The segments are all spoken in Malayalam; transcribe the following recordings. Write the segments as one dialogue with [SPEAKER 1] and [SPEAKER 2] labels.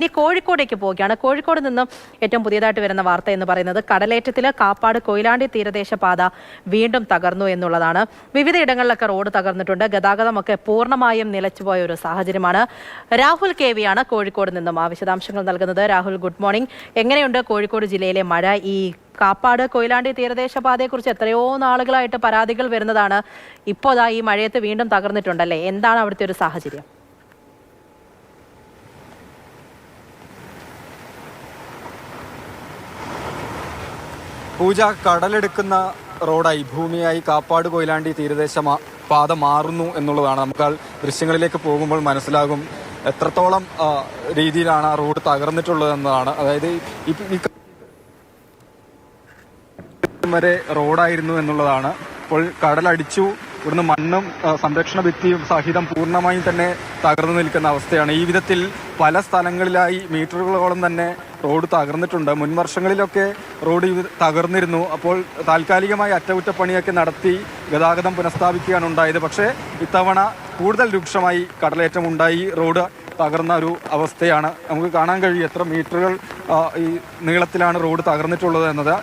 [SPEAKER 1] ഇനി കോഴിക്കോടേക്ക് പോവുകയാണ്. കോഴിക്കോട് നിന്നും ഏറ്റവും പുതിയതായിട്ട് വരുന്ന വാർത്ത എന്ന് പറയുന്നത് കടലേറ്റത്തിൽ കാപ്പാട് കൊയിലാണ്ടി തീരദേശ പാത വീണ്ടും തകർന്നു എന്നുള്ളതാണ്. വിവിധയിടങ്ങളിലൊക്കെ റോഡ് തകർന്നിട്ടുണ്ട്. ഗതാഗതമൊക്കെ പൂർണ്ണമായും നിലച്ചുപോയ ഒരു സാഹചര്യമാണ്. രാഹുൽ KV ആണ് കോഴിക്കോട് നിന്നും വിശദാംശങ്ങൾ നൽകുന്നത്. Rahul, good morning. എങ്ങനെയുണ്ട് കോഴിക്കോട് ജില്ലയിലെ മഴ? ഈ കാപ്പാട് കൊയിലാണ്ടി തീരദേശ പാതയെക്കുറിച്ച് എത്രയോ നാളുകളായിട്ട് പരാതികൾ വരുന്നതാണ്. ഇപ്പോൾ ഈ മഴയത്ത് വീണ്ടും തകർന്നിട്ടുണ്ടല്ലേ? എന്താണ് അവിടുത്തെ ഒരു സാഹചര്യം?
[SPEAKER 2] പൂജ, കടലെടുക്കുന്ന റോഡായി ഭൂമിയായി കാപ്പാട് കൊയിലാണ്ടി തീരദേശ പാത മാറുന്നു എന്നുള്ളതാണ്. നമുക്ക് ദൃശ്യങ്ങളിലേക്ക് പോകുമ്പോൾ മനസ്സിലാകും എത്രത്തോളം രീതിയിലാണ് ആ റോഡ് തകർന്നിട്ടുള്ളത് എന്നതാണ്. അതായത് ഈ വരെ റോഡായിരുന്നു എന്നുള്ളതാണ്. ഇപ്പോൾ കടലടിച്ചു, ഇവിടുന്ന് മണ്ണും സംരക്ഷണ ഭിത്തിയും സഹിതം പൂർണ്ണമായും തന്നെ തകർന്നു നിൽക്കുന്ന അവസ്ഥയാണ്. ഈ വിധത്തിൽ പല സ്ഥലങ്ങളിലായി മീറ്ററുകളോളം തന്നെ റോഡ് തകർന്നിട്ടുണ്ട്. മുൻ വർഷങ്ങളിലൊക്കെ റോഡ് തകർന്നിരുന്നു. അപ്പോൾ താൽക്കാലികമായി അറ്റകുറ്റപ്പണിയൊക്കെ നടത്തി ഗതാഗതം പുനഃസ്ഥാപിക്കുകയാണ് ഉണ്ടായത്. പക്ഷേ ഇത്തവണ കൂടുതൽ രൂക്ഷമായി കടലേറ്റം ഉണ്ടായി, റോഡ് തകർന്ന ഒരു അവസ്ഥയാണ്. നമുക്ക് കാണാൻ കഴിയും എത്ര മീറ്ററുകൾ ഈ നീളത്തിലാണ് റോഡ് തകർന്നിട്ടുള്ളത് എന്നത്.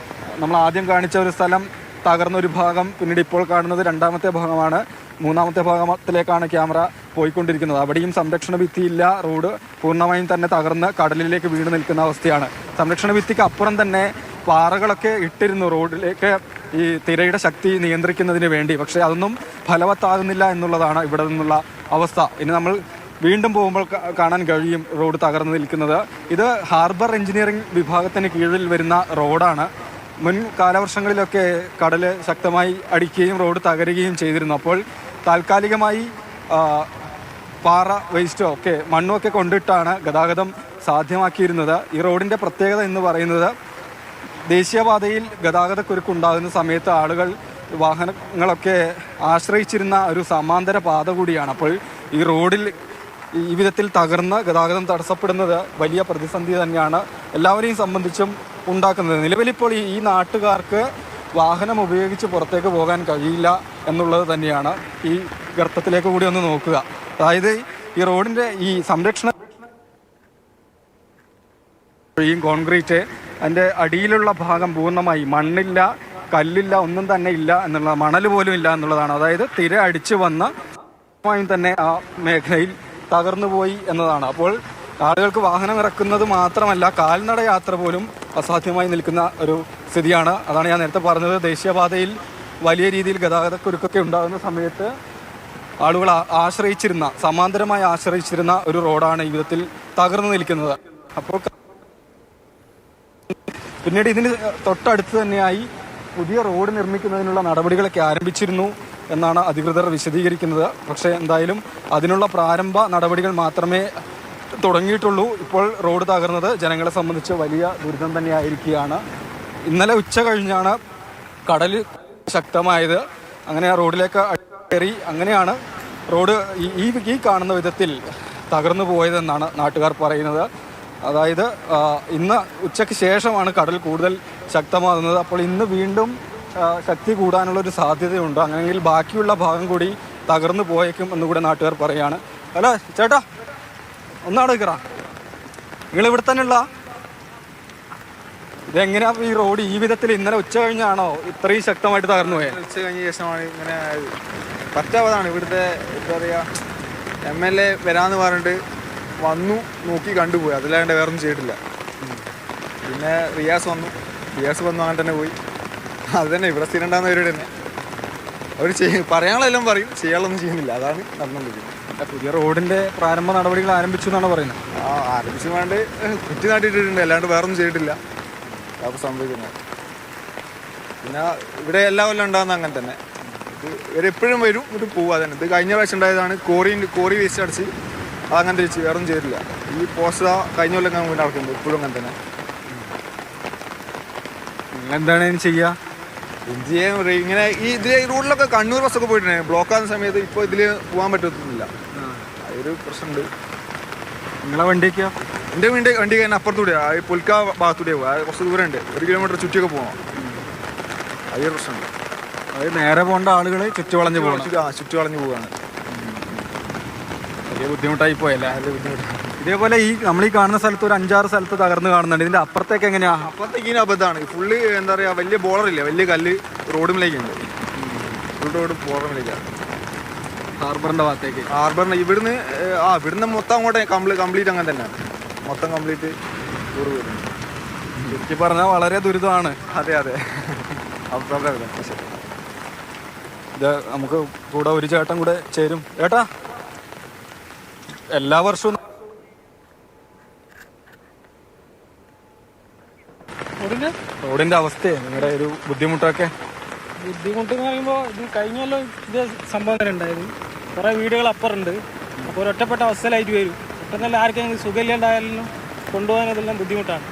[SPEAKER 2] നമ്മൾ ആദ്യം കാണിച്ച ഒരു സ്ഥലം തകർന്നൊരു ഭാഗം, പിന്നീട് ഇപ്പോൾ കാണുന്നത് രണ്ടാമത്തെ ഭാഗമാണ്. മൂന്നാമത്തെ ഭാഗത്തിലേക്കാണ് ക്യാമറ പോയിക്കൊണ്ടിരിക്കുന്നത്. അവിടെയും സംരക്ഷണ ഭിത്തിയില്ല, റോഡ് പൂർണ്ണമായും തന്നെ തകർന്ന് കടലിലേക്ക് വീണ് നിൽക്കുന്ന അവസ്ഥയാണ്. സംരക്ഷണ ഭിത്തിക്ക് അപ്പുറം തന്നെ പാറകളൊക്കെ ഇട്ടിരുന്നു റോഡിലേക്ക് ഈ തിരയുടെ ശക്തി നിയന്ത്രിക്കുന്നതിന് വേണ്ടി. പക്ഷേ അതൊന്നും ഫലവത്താകുന്നില്ല എന്നുള്ളതാണ് ഇവിടെ നിന്നുള്ള അവസ്ഥ. ഇനി നമ്മൾ വീണ്ടും പോകുമ്പോൾ കാണാൻ കഴിയും റോഡ് തകർന്നു നിൽക്കുന്നത്. ഇത് ഹാർബർ എഞ്ചിനീയറിംഗ് വിഭാഗത്തിന് കീഴിൽ വരുന്ന റോഡാണ്. മുൻ കാലവർഷങ്ങളിലൊക്കെ കടൽ ശക്തമായി അടിക്കുകയും റോഡ് തകരുകയും ചെയ്തിരുന്നു. അപ്പോൾ താൽക്കാലികമായി പാറ വേസ്റ്റോ ഒക്കെ മണ്ണുമൊക്കെ കൊണ്ടിട്ടാണ് ഗതാഗതം സാധ്യമാക്കിയിരുന്നത്. ഈ റോഡിൻ്റെ പ്രത്യേകത എന്ന് പറയുന്നത് ദേശീയപാതയിൽ ഗതാഗതക്കുരുക്കുണ്ടാകുന്ന സമയത്ത് ആളുകൾ വാഹനങ്ങളൊക്കെ ആശ്രയിച്ചിരുന്ന ഒരു സമാന്തര പാത കൂടിയാണ്. അപ്പോൾ ഈ റോഡിൽ ഈ വിധത്തിൽ തകർന്ന് ഗതാഗതം തടസ്സപ്പെടുന്നത് വലിയ പ്രതിസന്ധി തന്നെയാണ് എല്ലാവരെയും സംബന്ധിച്ചും ഉണ്ടാക്കുന്നത്. നിലവിലിപ്പോൾ ഈ നാട്ടുകാർക്ക് വാഹനം ഉപയോഗിച്ച് പുറത്തേക്ക് പോകാൻ കഴിയില്ല എന്നുള്ളത് തന്നെയാണ്. ഈ ഗർത്തത്തിലേക്ക് കൂടി ഒന്ന് നോക്കുക. അതായത് ഈ റോഡിൻ്റെ ഈ സംരക്ഷണ കോൺക്രീറ്റ്, അതിൻ്റെ അടിയിലുള്ള ഭാഗം പൂർണ്ണമായി മണ്ണില്ല, കല്ലില്ല, ഒന്നും തന്നെ ഇല്ല എന്നുള്ള, മണൽ പോലും ഇല്ല എന്നുള്ളതാണ്. അതായത് തിര അടിച്ചു വന്ന് തന്നെ ആ മേഖലയിൽ തകർന്നു പോയി എന്നതാണ്. അപ്പോൾ ആളുകൾക്ക് വാഹനം ഇറക്കുന്നത് മാത്രമല്ല, കാൽനട യാത്ര പോലും അസാധ്യമായി നിൽക്കുന്ന ഒരു സ്ഥിതിയാണ്. അതാണ് ഞാൻ നേരത്തെ പറഞ്ഞത്. ദേശീയപാതയിൽ വലിയ രീതിയിൽ ഗതാഗതക്കുരുക്കൊക്കെ ഉണ്ടാകുന്ന സമയത്ത് ആളുകൾ സമാന്തരമായി ആശ്രയിച്ചിരുന്ന ഒരു റോഡാണ് ഈ വിധത്തിൽ തകർന്നു നിൽക്കുന്നത്. അപ്പോൾ പിന്നീട് ഇതിന് തൊട്ടടുത്ത് തന്നെയായി പുതിയ റോഡ് നിർമ്മിക്കുന്നതിനുള്ള നടപടികളൊക്കെ ആരംഭിച്ചിരുന്നു എന്നാണ് അധികൃതർ വിശദീകരിക്കുന്നത്. പക്ഷേ എന്തായാലും അതിനുള്ള പ്രാരംഭ നടപടികൾ മാത്രമേ തുടങ്ങിയിട്ടുള്ളൂ. ഇപ്പോൾ റോഡ് തകർന്നത് ജനങ്ങളെ സംബന്ധിച്ച് വലിയ ദുരിതം തന്നെയായിരിക്കുകയാണ്. ഇന്നലെ ഉച്ച കഴിഞ്ഞാണ് കടൽ ശക്തമായത്. അങ്ങനെ റോഡിലേക്ക് കയറി, അങ്ങനെയാണ് റോഡ് ഈ കാണുന്ന വിധത്തിൽ തകർന്നു പോയതെന്നാണ് നാട്ടുകാർ പറയുന്നത്. അതായത് ഇന്ന് ഉച്ചയ്ക്ക് ശേഷമാണ് കടൽ കൂടുതൽ ശക്തമാകുന്നത്. അപ്പോൾ ഇന്ന് വീണ്ടും ശക്തി കൂടാനുള്ളൊരു സാധ്യതയുണ്ട്. അങ്ങനെയെങ്കിൽ ബാക്കിയുള്ള ഭാഗം കൂടി തകർന്നു പോയേക്കും എന്നുകൂടെ നാട്ടുകാർ പറയാണ്. ഹലോ ചേട്ടാ, ഒന്നാടെ നിൽക്കറ, നിങ്ങൾ ഇവിടെ തന്നെയുള്ള ഇതെങ്ങനെയാ ഈ റോഡ് ഈ വിധത്തിൽ ഇന്നലെ ഉച്ച കഴിഞ്ഞാണോ ഇത്രയും ശക്തമായിട്ട് തകർന്നു പോയത്?
[SPEAKER 3] ഉച്ച കഴിഞ്ഞ ശേഷമാണ് ഇങ്ങനെ പറ്റാവതാണ്. ഇവിടുത്തെ എന്താ പറയുക, MLA വരാമെന്ന് പറഞ്ഞിട്ട് വന്നു, നോക്കി കണ്ടുപോയി. അതിലാണ്ട് വേറൊന്നും ചെയ്തിട്ടില്ല. പിന്നെ റിയാസ് വന്നു അങ്ങനെ തന്നെ പോയി. അത് തന്നെ ഇവിടെ സ്ഥിരം ഉണ്ടാകുന്നവരുടെ തന്നെ അവർ പറയാനുള്ളതെല്ലാം പറയും, ചെയ്യാനുള്ളൊന്നും ചെയ്യുന്നില്ല. അതാണ് നടന്നുകൊണ്ടിരിക്കുന്നത്.
[SPEAKER 2] പുതിയ റോഡിന്റെ പ്രാരംഭ നടപടികൾ ആരംഭിച്ചു എന്നാണ് പറയുന്നത്.
[SPEAKER 3] ആരംഭിച്ചു വേണ്ട കുറ്റി നാട്ടിയിട്ടിട്ടുണ്ട്, അല്ലാണ്ട് വേറൊന്നും ചെയ്തിട്ടില്ല. അപ്പോൾ സംഭവിക്കുന്നത് പിന്നെ ഇവിടെ എല്ലാ കൊല്ലം ഉണ്ടാകുന്ന അങ്ങനെ തന്നെ. ഇവരെപ്പോഴും വരും, ഇത് പോവുക തന്നെ. ഇത് കഴിഞ്ഞ പ്രാവശ്യം ഉണ്ടായതാണ്. കോറി വേസ്റ്റ് അടിച്ച് അതങ്ങനെ തിരിച്ച് വേറൊന്നും ചെയ്തിട്ടില്ല. ഈ പോസ്റ്റ് കഴിഞ്ഞ കൊല്ലം വീണ്ടും നടക്കുന്നത് ഇപ്പോഴും അങ്ങനെ തന്നെ.
[SPEAKER 2] എന്താണ് ഇനി ചെയ്യുക?
[SPEAKER 3] എന്ത് ചെയ്യാൻ പറയും, ഇങ്ങനെ ഈ റോഡിലൊക്കെ കണ്ണൂർ ബസ്സൊക്കെ പോയിട്ടുണ്ടായി. ബ്ലോക്ക് ആകുന്ന സമയത്ത് ഇപ്പോൾ ഇതിൽ പോകാൻ പറ്റത്തില്ല. അതൊരു പ്രശ്നമുണ്ട്.
[SPEAKER 2] നിങ്ങളെ വണ്ടിയൊക്കെയോ?
[SPEAKER 3] എൻ്റെ വണ്ടി കഴിഞ്ഞാൽ അപ്പുറത്തൂടെയാ, ഈ പുൽക്ക ഭാഗത്തൂടെ പോകുക. കുറച്ച് ദൂരമുണ്ട്, 1 കിലോമീറ്റർ ചുറ്റിയൊക്കെ പോകണം. അതൊരു പ്രശ്നമുണ്ട്.
[SPEAKER 2] അതായത് നേരെ പോകേണ്ട ആളുകൾ ചുറ്റുവളഞ്ഞ് പോകണം.
[SPEAKER 3] ചുറ്റുവളഞ്ഞ് പോവുകയാണ്.
[SPEAKER 2] വലിയ ബുദ്ധിമുട്ടായി പോയല്ലേ?
[SPEAKER 3] നല്ല ബുദ്ധിമുട്ടാണ്.
[SPEAKER 2] ഇതേപോലെ നമ്മൾ ഈ കാണുന്ന സ്ഥലത്ത് ഒരു 5-6 സ്ഥലത്ത് തകർന്ന് കാണുന്നുണ്ട്. ഇതിന്റെ അപ്പുറത്തേക്ക് എങ്ങനെയാ?
[SPEAKER 3] അപ്പുറത്തേക്ക് ഇനി അബദ്ധമാണ്. ഫുള്ള് എന്താ പറയുക, വലിയ ബോളറില്ല, വലിയ കല്ല് റോഡുമിലേക്കുണ്ട്. Full road ബോളറിലേക്കാണ്.
[SPEAKER 2] ഹാർബറിന്റെ ഭാഗത്തേക്ക്.
[SPEAKER 3] ഹാർബറിന് ഇവിടുന്ന് മൊത്തം അങ്ങോട്ട് കംപ്ലീറ്റ് അങ്ങനെ തന്നെയാണ്. മൊത്തം കംപ്ലീറ്റ് ടൂർ വരുന്നത്.
[SPEAKER 2] ശരിക്കും പറഞ്ഞാൽ വളരെ ദുരിതമാണ്.
[SPEAKER 3] അതെ അതെ.
[SPEAKER 2] ഇത് നമുക്ക് കൂടെ ഒരു ചേട്ടൻ കൂടെ ചേരും. ഏട്ടാ, എല്ലാ വർഷവും റോഡിന്റെ അവസ്ഥയെ നിങ്ങളുടെ ഒരു ബുദ്ധിമുട്ടൊക്കെ?
[SPEAKER 4] ബുദ്ധിമുട്ട് എന്ന് പറയുമ്പോൾ ഇത് കഴിഞ്ഞല്ലോ ഇത് സംഭവം തന്നെ ഉണ്ടായത്. കുറേ വീടുകൾ അപ്പുറമുണ്ട്. അപ്പോൾ ഒരു ഒറ്റപ്പെട്ട അവസ്ഥയിലായിട്ട് വരും. പെട്ടെന്നല്ല ആർക്കെങ്കിലും സുഖമില്ലാണ്ടായാലും കൊണ്ടുപോകാൻ അതെല്ലാം ബുദ്ധിമുട്ടാണ്.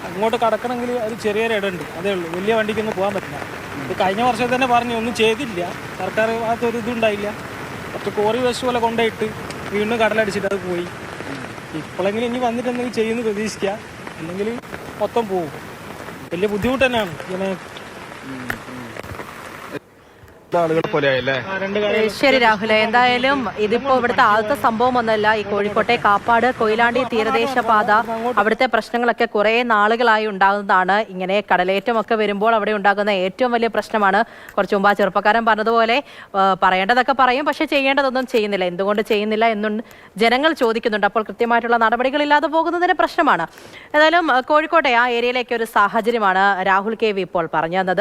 [SPEAKER 4] അങ്ങോട്ട് കടക്കണമെങ്കിൽ ഒരു ചെറിയൊരു ഇടമുണ്ട്, അതേ ഉള്ളൂ. വലിയ വണ്ടിക്കൊന്നും പോകാൻ പറ്റില്ല. ഇത് കഴിഞ്ഞ വർഷം തന്നെ പറഞ്ഞു ഒന്നും ചെയ്തില്ല സർക്കാർ. ഭാഗത്തൊരു ഇതുണ്ടായില്ല. കുറച്ച് കോറി വേസ്റ്റ് പോലെ കൊണ്ടുപോയിട്ട് വീണ്ടും കടലടിച്ചിട്ട് അത് പോയി. ഇപ്പോഴെങ്കിലും ഇനി വന്നിട്ട് എന്തെങ്കിലും ചെയ്യുമെന്ന് പ്രതീക്ഷിക്കുക, അല്ലെങ്കിൽ മൊത്തം പോകും. വലിയ ബുദ്ധിമുട്ട് തന്നെയാണ് ജനങ്ങൾക്ക്.
[SPEAKER 2] ആളുകളെ പോലെ ആയല്ലേ?
[SPEAKER 1] ശരി രാഹുൽ, എന്തായാലും ഇതിപ്പോ ഇവിടുത്തെ ആദ്യത്തെ സംഭവം ഒന്നല്ല. ഈ കോഴിക്കോട്ടെ കാപ്പാട് കൊയിലാണ്ടി തീരദേശ പാത, അവിടുത്തെ പ്രശ്നങ്ങളൊക്കെ കുറെ നാളുകളായി ഉണ്ടാകുന്നതാണ്. ഇങ്ങനെ കടലേറ്റമൊക്കെ വരുമ്പോൾ അവിടെ ഉണ്ടാകുന്ന ഏറ്റവും വലിയ പ്രശ്നമാണ്. കുറച്ചു മുമ്പ് ആ ചെറുപ്പക്കാരൻ പറഞ്ഞതുപോലെ പറയേണ്ടതൊക്കെ പറയും, പക്ഷെ ചെയ്യേണ്ടതൊന്നും ചെയ്യുന്നില്ല. എന്തുകൊണ്ട് ചെയ്യുന്നില്ല എന്നും ജനങ്ങൾ ചോദിക്കുന്നുണ്ട്. അപ്പോൾ കൃത്യമായിട്ടുള്ള നടപടികളില്ലാതെ പോകുന്നതിന് പ്രശ്നമാണ്. ഏതായാലും കോഴിക്കോട്ടെ ആ ഏരിയയിലേക്ക് ഒരു സാഹചര്യമാണ് രാഹുൽ KV ഇപ്പോൾ പറഞ്ഞു തന്നത്.